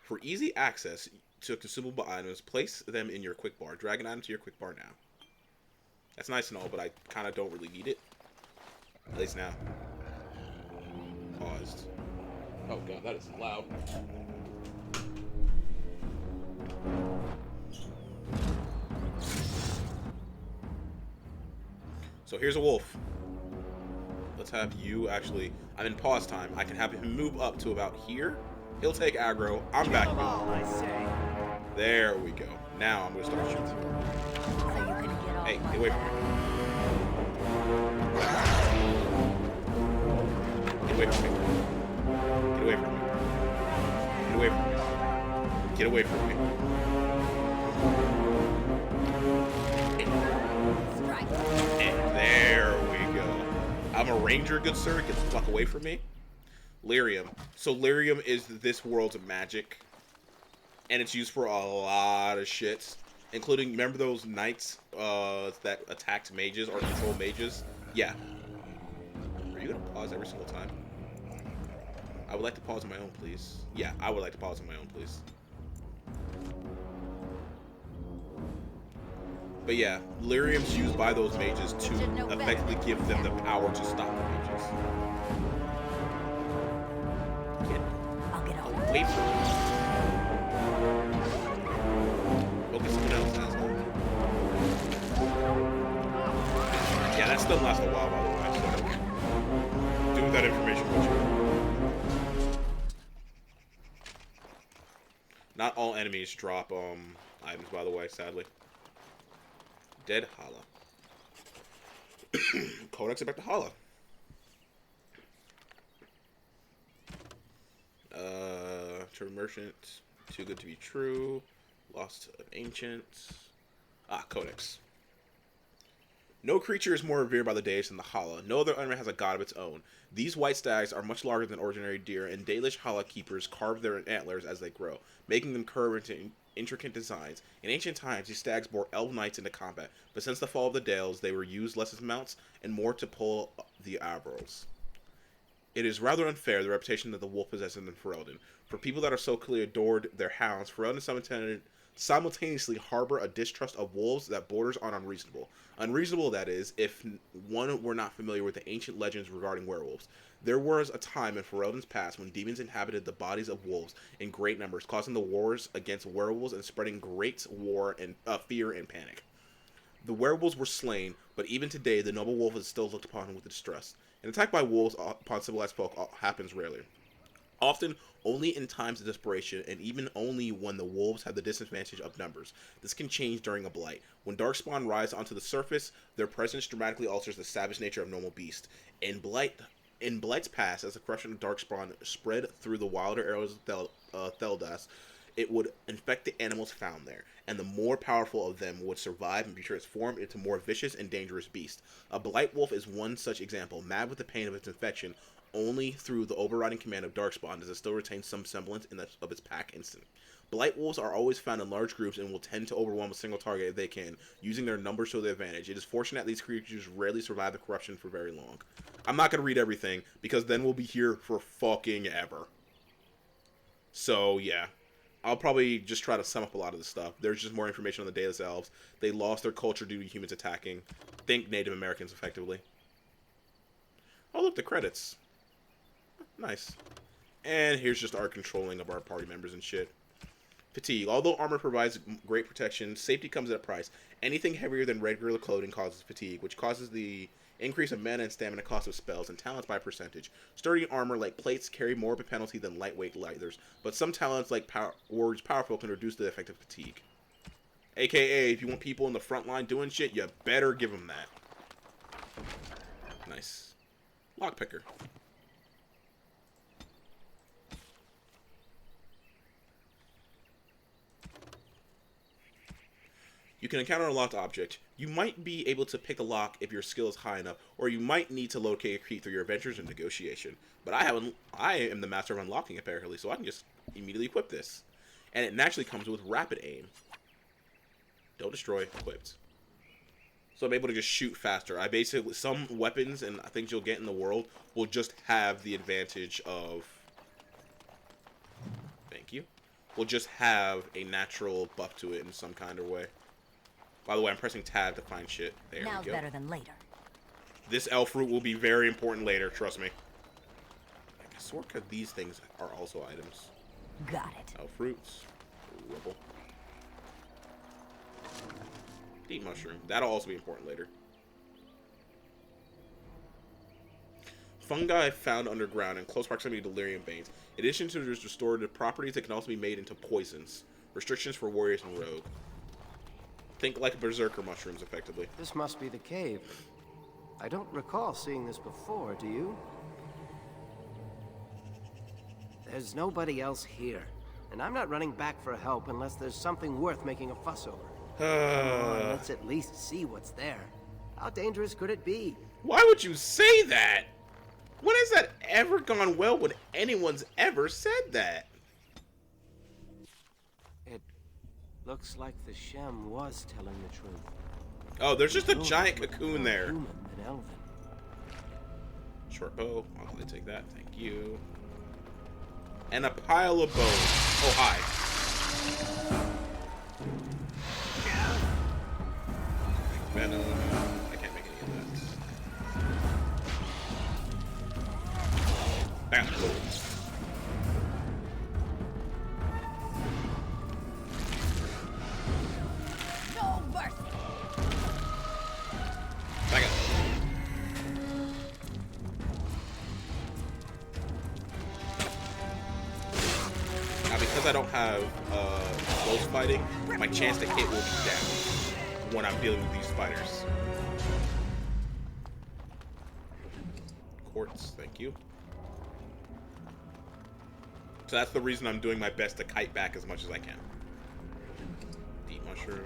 For easy access to consumable items, place them in your quick bar. Drag an item to your quick bar now. That's nice and all, but I kind of don't really need it. At least now. Paused. Oh god, that is loud. So here's a wolf. Let's have you actually... I'm in pause time. I can have him move up to about here. He'll take aggro. I'm back. There we go. Now I'm going to start shooting. So you can get off. Hey, get away from me. Get away from me. Get away from me. Get away from me. Get away from me. And there we go. I'm a ranger, good sir. Get the fuck away from me. Lyrium. So Lyrium is this world's magic. And it's used for a lot of shit. Including, remember those knights that attacked mages or control mages? Yeah. Are you going to pause every single time? I would like to pause on my own, please. Yeah, I would like to pause on my own, please. But yeah, Lyrium's used by those mages to effectively give them the power to stop the mages. I'll get off. Wait for it. Okay, someone else has one. Yeah, that still lasts a while, by the way, so do with that information what you want. Not all enemies drop items, by the way, sadly. Dead Hala. Codex about the Hala. True Merchant. Too Good to Be True. Lost of Ancient. Codex. No creature is more revered by the Dalish than the Hala. No other element has a god of its own. These white stags are much larger than ordinary deer, and Dalish Hala keepers carve their antlers as they grow, making them curve into intricate designs. In ancient times, these stags bore elf knights into combat, but since the fall of the Dales, they were used less as mounts and more to pull the arrows. It is rather unfair, the reputation that the wolf possesses in Ferelden. For people that are so clearly adored their hounds, Ferelden simultaneously harbor a distrust of wolves that borders on unreasonable. Unreasonable, that is, if one were not familiar with the ancient legends regarding werewolves. There was a time in Ferelden's past when demons inhabited the bodies of wolves in great numbers, causing the wars against werewolves and spreading great war and fear and panic. The werewolves were slain, but even today the noble wolf is still looked upon with distrust. An attack by wolves upon civilized folk happens rarely. Often only in times of desperation, and even only when the wolves have the disadvantage of numbers. This can change during a blight. When darkspawn rise onto the surface, their presence dramatically alters the savage nature of normal beasts. In Blight's past, as the corruption of darkspawn spread through the wilder areas of Theldas, it would infect the animals found there, and the more powerful of them would survive and be transformed into more vicious and dangerous beasts. A blight wolf is one such example. Mad with the pain of its infection, only through the overriding command of Darkspawn does it still retain some semblance of its pack instinct. Blight wolves are always found in large groups and will tend to overwhelm a single target if they can, using their numbers to their advantage. It is fortunate that these creatures rarely survive the corruption for very long. I'm not going to read everything, because then we'll be here for fucking ever. So, yeah. I'll probably just try to sum up a lot of this stuff. There's just more information on the Daedalus Elves. They lost their culture due to humans attacking. Think Native Americans, effectively. Oh, look, the credits. Nice. And here's just our controlling of our party members and shit. Fatigue. Although armor provides great protection, safety comes at a price. Anything heavier than regular clothing causes fatigue, which causes the increase of mana and stamina cost of spells and talents by percentage. Sturdy armor like plates carry more of a penalty than lightweight leathers, but some talents like Warrior's Powerful can reduce the effect of fatigue. AKA, if you want people in the front line doing shit, you better give them that. Nice. Lockpicker. You can encounter a locked object. You might be able to pick a lock if your skill is high enough, or you might need to locate a key through your adventures and negotiation. But I am the master of unlocking, apparently, so I can just immediately equip this. And it naturally comes with rapid aim. Don't destroy, equipped. So I'm able to just shoot faster. I basically, some weapons and things you'll get in the world will just have the advantage of, thank you, will just have a natural buff to it in some kind of way. By the way, I'm pressing tab to find shit. There Now we go. better than later. This elf fruit will be very important later, trust me. I swear these things are also items. Got it. Elf fruits. Rubble. Deep mushroom. That'll also be important later. Fungi found underground in close proximity to delirium veins. In addition to its restorative properties, it can also be made into poisons. Restrictions for warriors and rogue. Think like berserker mushrooms, effectively. This must be the cave. I don't recall seeing this before, do you? There's nobody else here, and I'm not running back for help unless there's something worth making a fuss over. Come on, let's at least see what's there. How dangerous could it be? Why would you say that? When has that ever gone well when anyone's ever said that? It looks like the Shem was telling the truth. Oh, there's just a giant cocoon there. Human than elven. Short bow. I'll gladly take that. Thank you. And a pile of bones. Oh, hi. Venom. I can't make any of that. Bam. No mercy. Back up. Now, because I don't have close fighting, my chance to hit will be down. when I'm dealing with these spiders. Quartz, thank you. So that's the reason I'm doing my best to kite back as much as I can. Deep mushroom.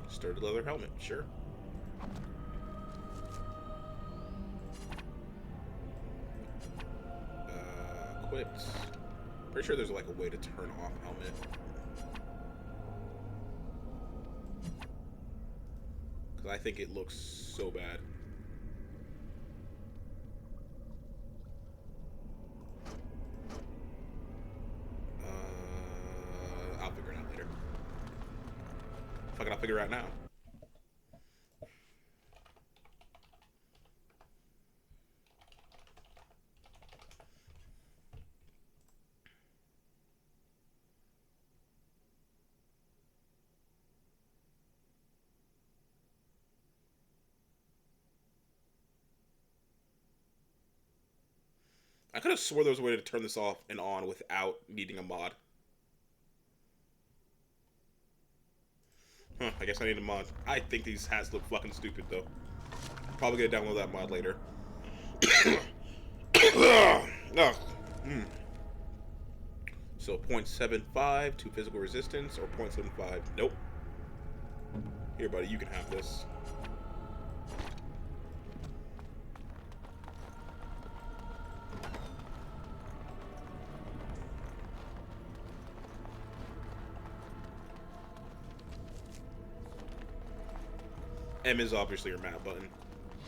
Sturdy leather helmet, sure. Equipped. Pretty sure there's like a way to turn off helmet. Because I think it looks so bad. I'll figure it out later. Fuck it, I'll figure it out now. I could have swore there was a way to turn this off and on without needing a mod. Huh, I guess I need a mod. I think these hats look fucking stupid, though. Probably gonna download that mod later. Oh. So 0.75 to physical resistance, or 0.75. Nope. Here, buddy, you can have this. M is obviously your map button.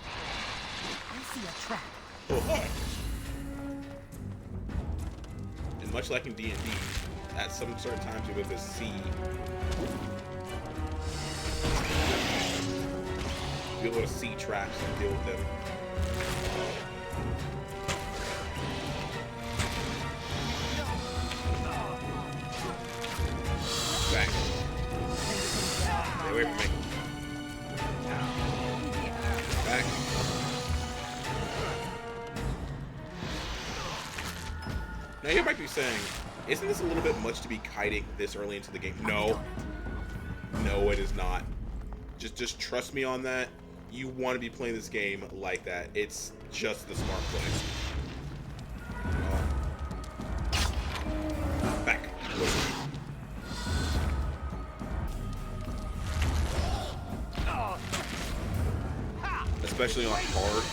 I see a trap. Oh, hi. And much like in D&D, at some certain times you with a C, be able to see traps and deal with them. Back. Stay away from me. Back. Now you might be saying, isn't this a little bit much to be kiting this early into the game? No. No, it is not. Just trust me on that. You want to be playing this game like that. It's just the smart play. Back. Especially on hard.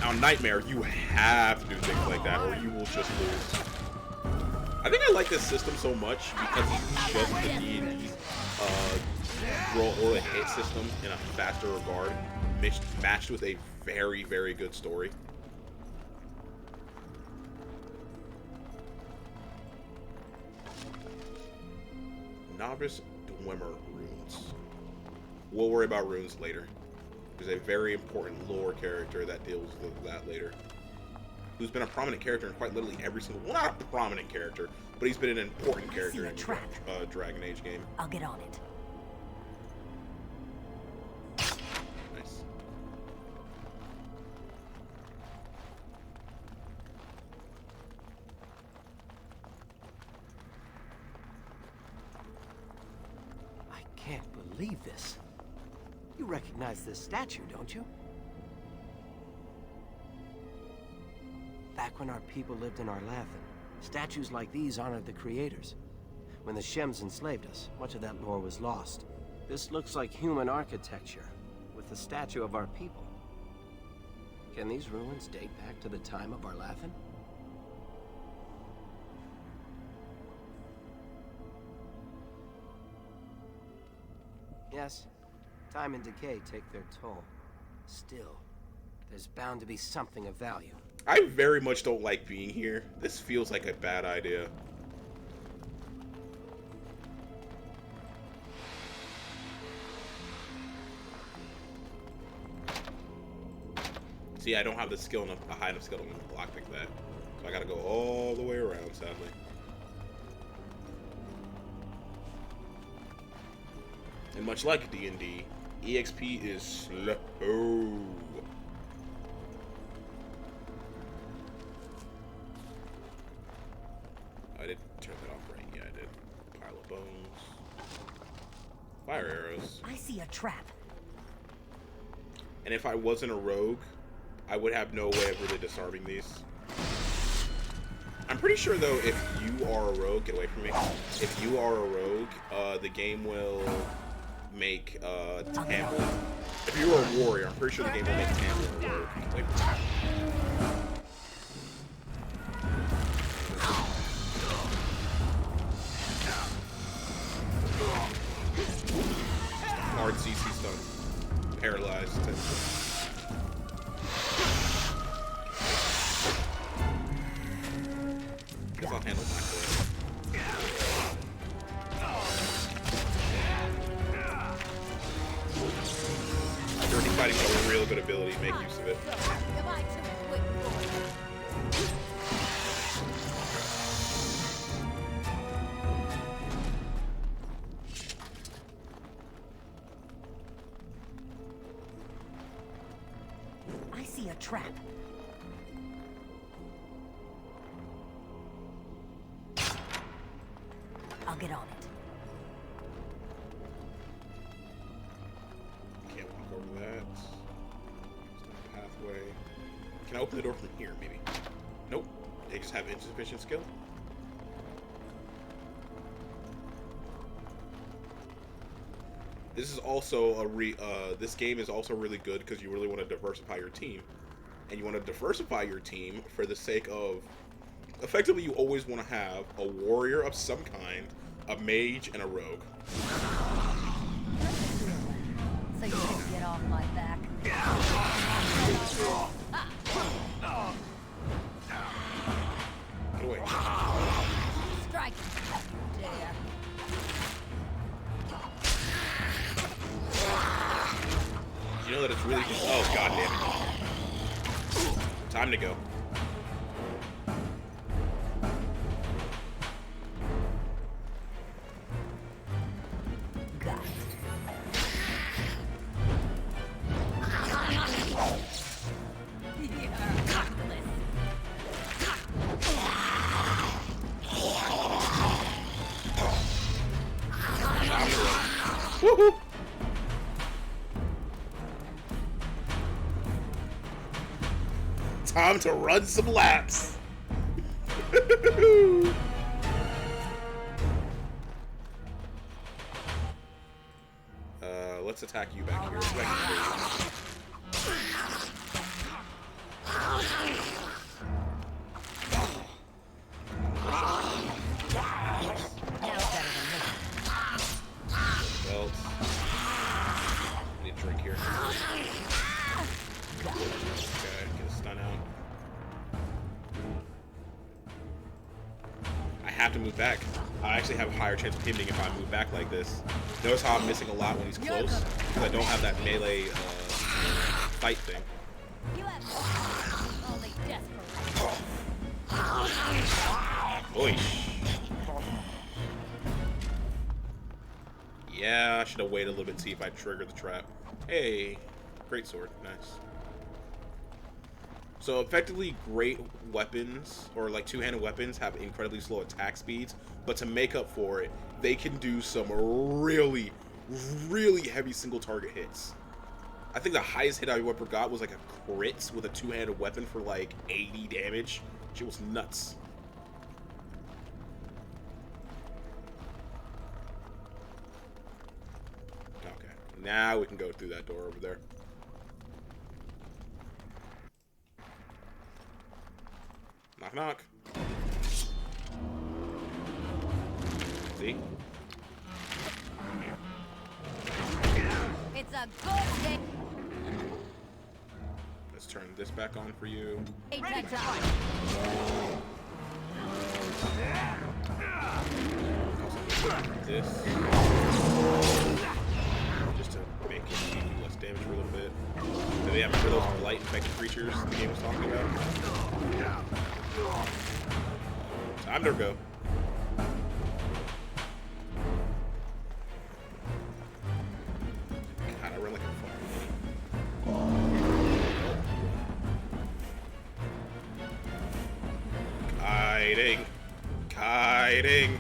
On Nightmare, you have to do things like that or you will just lose. I think I like this system so much because it's just the D&D roll or a hit system in a faster regard, matched with a very, very good story. Novice Dwemer runes. We'll worry about runes later. There's a very important lore character that deals with that later. Who's been a prominent character in quite literally every single... Well, not a prominent character, but he's been an important character in a Dragon Age game. I'll get on it. Nice. I can't believe this. You recognize this statue, don't you? Back when our people lived in Arlathan, statues like these honored the creators. When the Shems enslaved us, much of that lore was lost. This looks like human architecture, with the statue of our people. Can these ruins date back to the time of Arlathan? Yes, time and decay take their toll. Still, there's bound to be something of value. I very much don't like being here. This feels like a bad idea. See, I don't have the skill enough, a high enough skill to lockpick that. So I gotta go all the way around, sadly. And much like D&D, EXP is slow. I did turn that off right. Yeah, I did. bones. Fire arrows. I see a trap. And if I wasn't a rogue, I would have no way of really disarming these. I'm pretty sure though, if you are a rogue, get away from me. If you are a rogue, the game will make Tamlin. If you were a warrior, I'm pretty sure the game will make Tamlin a rogue. Get away from me. Hard CC stun. Paralyzed. Guess I'll handle that for it. Dirty fighting's a real good ability. Make use of it. I see a trap. I'll get on it. Can't walk over that. It's not a pathway. Can I open the door from here, maybe? Nope. They just have insufficient skill. This is also this game is also really good because you really want to diversify your team. And you want to diversify your team for the sake of... Effectively, you always want to have a warrior of some kind, a mage, and a rogue. So you can get off my back. Get away. Strike. Dare. You know that it's really... Oh, god damn it. Time to go. Got Woohoo! Time to run some laps. Let's attack you back here. Belt. Need a drink here. Okay, get a stun out. I have to move back. I actually have a higher chance of hitting if I move back like this. Notice how I'm missing a lot when he's close, because I don't have that melee fight thing. You have only desperate. Oish. Yeah, I should have waited a little bit and see if I trigger the trap. Hey, great sword, nice. So effectively, great weapons, or like two-handed weapons, have incredibly slow attack speeds, but to make up for it, they can do some really, really heavy single target hits. I think the highest hit I ever got was like a crit with a two-handed weapon for like 80 damage. Shit was nuts. Okay, now we can go through that door over there. Knock, knock. See? It's a good day. Let's turn this back on for you. This. Just to make it do less damage for a little bit. So yeah, remember those blight infected creatures the game was talking about? Time to go. God, I run like a fucking kiting. Kiting.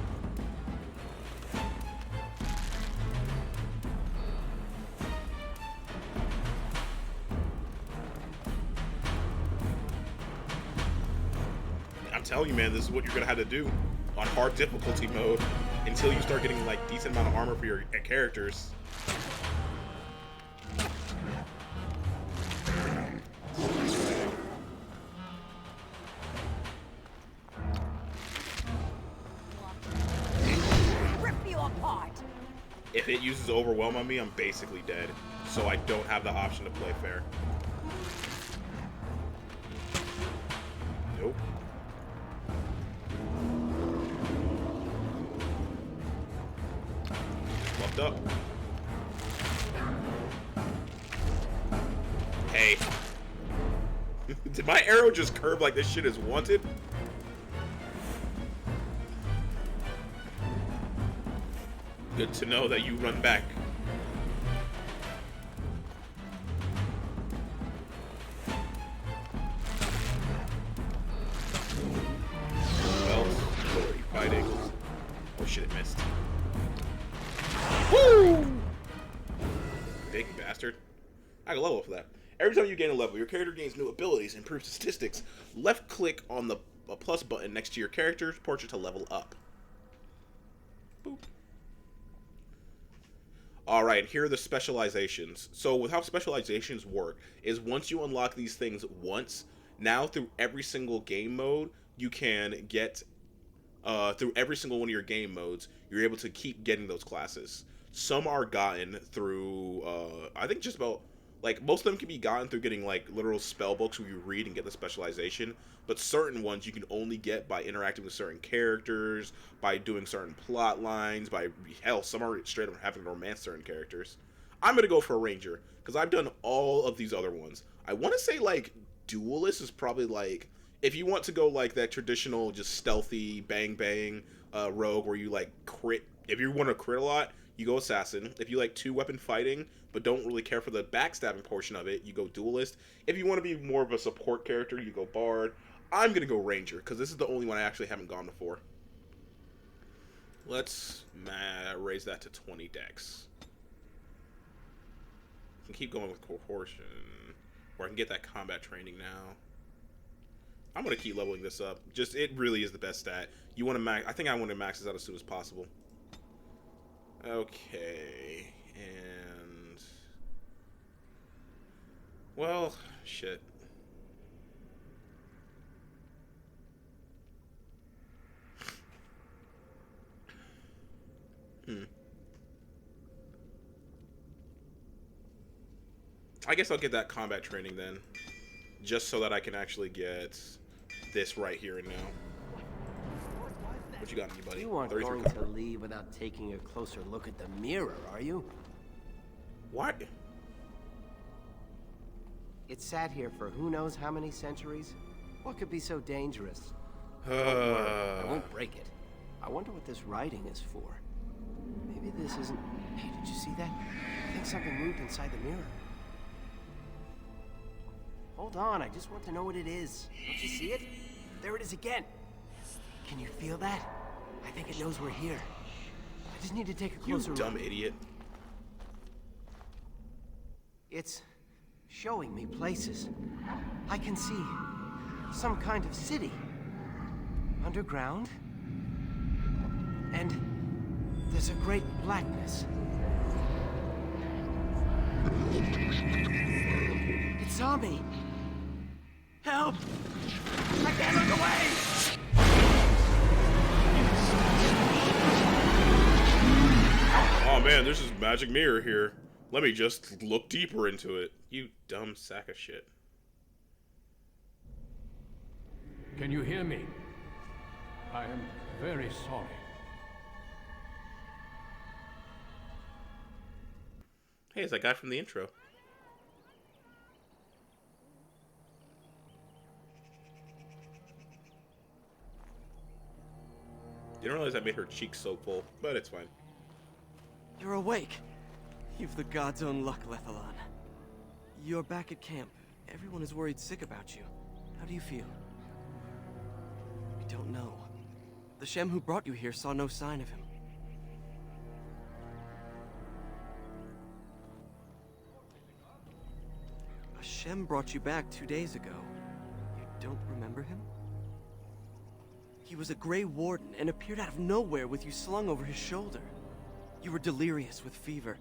telling you, man, this is what you're gonna have to do on hard difficulty mode until you start getting like decent amount of armor for your characters. Rip you apart. If it uses overwhelm on me, I'm basically dead. So I don't have the option to play fair. Nope. Fluffed up. Hey. Did my arrow just curve like this shit is wanted? Good to know that you run back. Well, what are you fighting? Oh shit, it missed. Woo! Big bastard. I got a level for that. Every time you gain a level, your character gains new abilities, improves statistics. Left click on the plus button next to your character's portrait to level up. Boop. Alright, here are the specializations. So with how specializations work is once you unlock these things once, now through every single game mode, you can get, through every single one of your game modes, you're able to keep getting those classes. Some are gotten through, I think just about, like, most of them can be gotten through getting, like, literal spell books where you read and get the specialization, but certain ones you can only get by interacting with certain characters, by doing certain plot lines, by, hell, some are straight up having to romance certain characters. I'm gonna go for a Ranger, because I've done all of these other ones. I want to say, like, Duelist is probably, like, if you want to go, like, that traditional, just stealthy, bang-bang rogue where you, like, crit, if you want to crit a lot, you go Assassin. If you like two-weapon fighting, but don't really care for the backstabbing portion of it, you go Duelist. If you want to be more of a support character, you go Bard. I'm going to go Ranger, because this is the only one I actually haven't gone before. Let's raise that to 20 dex. I can keep going with Coercion, or I can get that combat training now. I'm going to keep leveling this up. Just, it really is the best stat. You want to max, I think I want to max this out as soon as possible. Okay, and well, shit. I guess I'll get that combat training then, just so that I can actually get this right here and now. What you got, buddy? You aren't going to leave without taking a closer look at the mirror, are you? What? It sat here for who knows how many centuries? What could be so dangerous? Don't worry, I won't break it. I wonder what this writing is for. Maybe this isn't... Hey, did you see that? I think something moved inside the mirror. Hold on, I just want to know what it is. Don't you see it? There it is again. Can you feel that? I think it knows we're here. I just need to take a closer look. You dumb idiot. It's showing me places. I can see some kind of city. Underground. And there's a great blackness. It saw me. Help! I can't look away! Oh man, there's this magic mirror here. Let me just look deeper into it. You dumb sack of shit. Can you hear me? I am very sorry. Hey, it's that guy from the intro. Didn't realize I made her cheeks so full, but it's fine. You're awake. You've the god's own luck, Lethalon. You're back at camp. Everyone is worried sick about you. How do you feel? We don't know. The Shem who brought you here saw no sign of him. A Shem brought you back 2 days ago. You don't remember him? He was a Grey Warden and appeared out of nowhere with you slung over his shoulder. You were delirious with fever.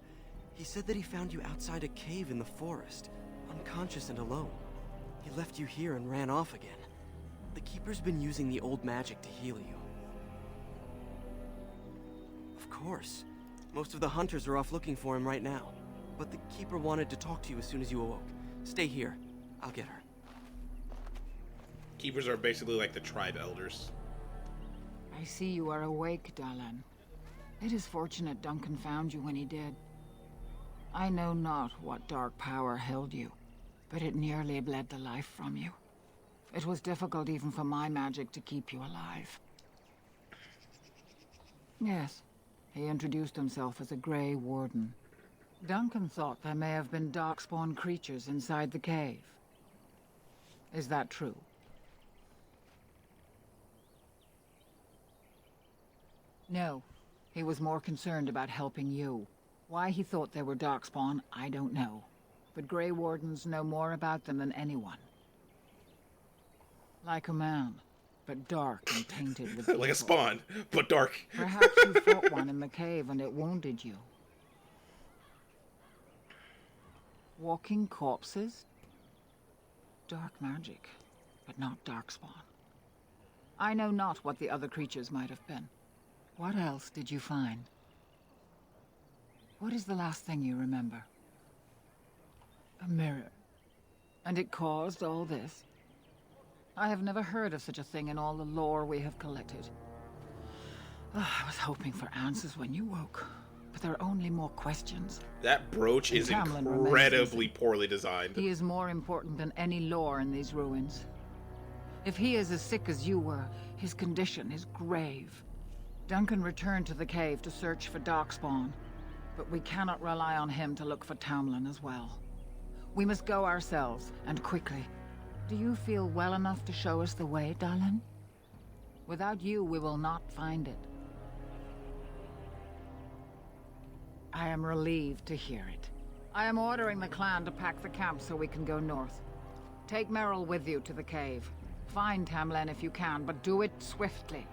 He said that he found you outside a cave in the forest, unconscious and alone. He left you here and ran off again. The Keeper's been using the old magic to heal you. Of course. Most of the hunters are off looking for him right now. But the Keeper wanted to talk to you as soon as you awoke. Stay here. I'll get her. Keepers are basically like the tribe elders. I see you are awake, Dalan. It is fortunate Duncan found you when he did. I know not what dark power held you, but it nearly bled the life from you. It was difficult even for my magic to keep you alive. Yes, he introduced himself as a Grey Warden. Duncan thought there may have been darkspawn creatures inside the cave. Is that true? No. He was more concerned about helping you. Why he thought they were darkspawn, I don't know. But Grey Wardens know more about them than anyone. Like a man, but dark and tainted with like a spawn, but dark. Perhaps you fought one in the cave and it wounded you. Walking corpses? Dark magic, but not darkspawn. I know not what the other creatures might have been. What else did you find? What is the last thing you remember? A mirror. And it caused all this? I have never heard of such a thing in all the lore we have collected. I was hoping for answers when you woke, but there are only more questions. That brooch is incredibly poorly designed. He is more important than any lore in these ruins. If he is as sick as you were, his condition is grave. Duncan returned to the cave to search for darkspawn, but we cannot rely on him to look for Tamlin as well. We must go ourselves, and quickly. Do you feel well enough to show us the way, Dalan? Without you, we will not find it. I am relieved to hear it. I am ordering the clan to pack the camp so we can go north. Take Merrill with you to the cave. Find Tamlin if you can, but do it swiftly.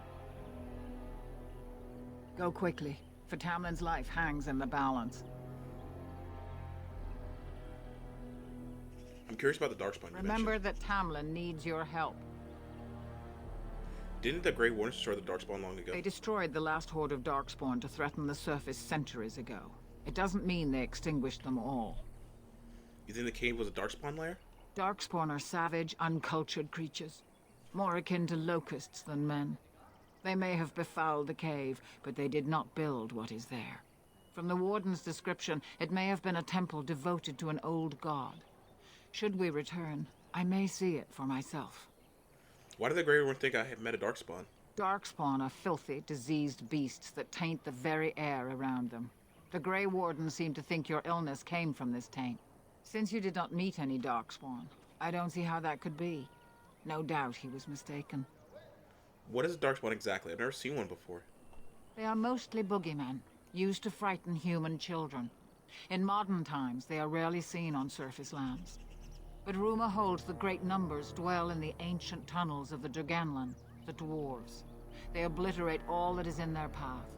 Go quickly, for Tamlin's life hangs in the balance. I'm curious about the darkspawn you Remember mentioned. that Tamlin needs your help. Didn't the Grey Wardens destroy the darkspawn long ago? They destroyed the last horde of darkspawn to threaten the surface centuries ago. It doesn't mean they extinguished them all. You think the cave was a darkspawn lair? Darkspawn are savage, uncultured creatures. More akin to locusts than men. They may have befouled the cave, but they did not build what is there. From the Warden's description, it may have been a temple devoted to an old god. Should we return, I may see it for myself. Why did the Grey Warden think I had met a darkspawn? Darkspawn are filthy, diseased beasts that taint the very air around them. The Grey Warden seemed to think your illness came from this taint. Since you did not meet any darkspawn, I don't see how that could be. No doubt he was mistaken. What is a darkspawn exactly? I've never seen one before. They are mostly boogeymen, used to frighten human children. In modern times, they are rarely seen on surface lands. But rumor holds that great numbers dwell in the ancient tunnels of the Draganlan, the dwarves. They obliterate all that is in their path.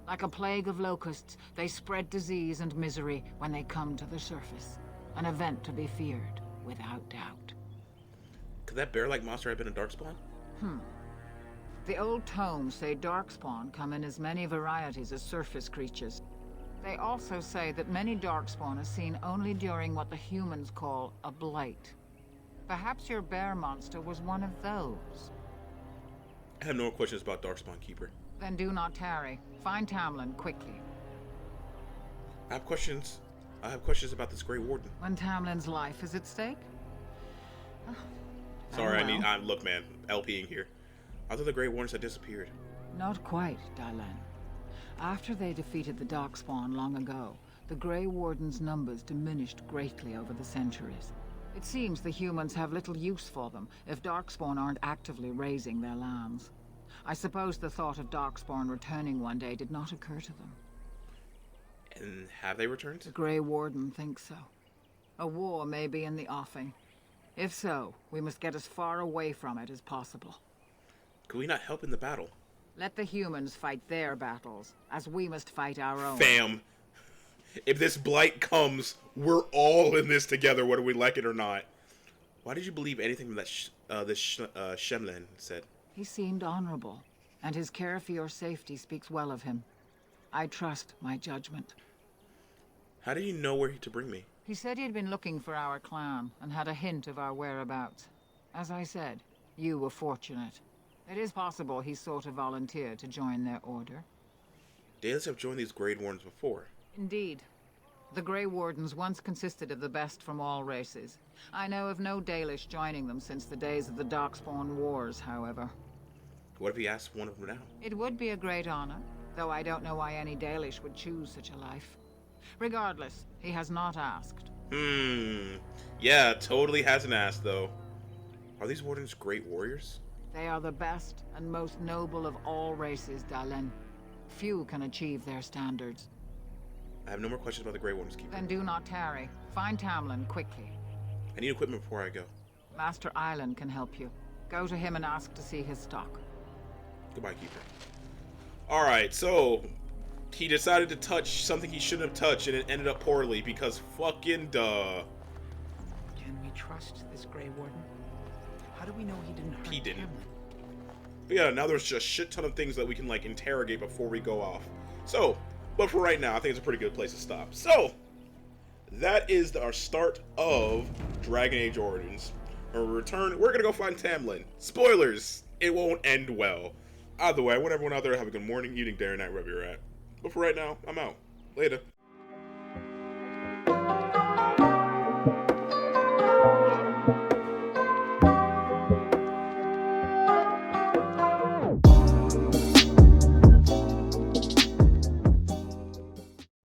Like a plague of locusts, they spread disease and misery when they come to the surface. An event to be feared, without doubt. Could that bear-like monster have been a darkspawn? The old tomes say darkspawn come in as many varieties as surface creatures. They also say that many darkspawn are seen only during what the humans call a blight. Perhaps your bear monster was one of those. I have no more questions about darkspawn, Keeper. Then do not tarry. Find Tamlin quickly. I have questions about this Grey Warden. When Tamlin's life is at stake? Sorry, well. look, man, LPing here. I thought the Grey Wardens had disappeared. Not quite, Dalan. After they defeated the Darkspawn long ago, the Grey Warden's numbers diminished greatly over the centuries. It seems the humans have little use for them if Darkspawn aren't actively raising their lands. I suppose the thought of Darkspawn returning one day did not occur to them. And have they returned? The Grey Warden thinks so. A war may be in the offing. If so, we must get as far away from it as possible. Could we not help in the battle? Let the humans fight their battles, as we must fight our own. Fam, if this blight comes, we're all in this together, whether we like it or not. Why did you believe anything that Shemlen said? He seemed honorable, and his care for your safety speaks well of him. I trust my judgment. How did he know where to bring me? He said he had been looking for our clan, and had a hint of our whereabouts. As I said, you were fortunate. It is possible he sought a volunteer to join their order. Dailies have joined these Grey Wardens before. Indeed. The Grey Wardens once consisted of the best from all races. I know of no Dalish joining them since the days of the Darkspawn Wars, however. What if he asked one of them now? It would be a great honor, though I don't know why any Dalish would choose such a life. Regardless, he has not asked. Yeah, totally hasn't asked, though. Are these Wardens great warriors? They are the best and most noble of all races, Dalen. Few can achieve their standards. I have no more questions about the Grey Wardens, Keeper. Then do not tarry. Find Tamlin quickly. I need equipment before I go. Master Island can help you. Go to him and ask to see his stock. Goodbye, Keeper. Alright, so he decided to touch something he shouldn't have touched, and it ended up poorly because fucking duh. Can we trust this Grey Warden? How do we know he didn't hurt He didn't. Tamlin? But yeah, now there's just a shit ton of things that we can like interrogate before we go off. So, but for right now, I think it's a pretty good place to stop. So, that is our start of Dragon Age Origins. When we return, we're gonna go find Tamlin. Spoilers! It won't end well. Either way, I want everyone out there to have a good morning, evening, day, or night, wherever you're at. But for right now, I'm out. Later.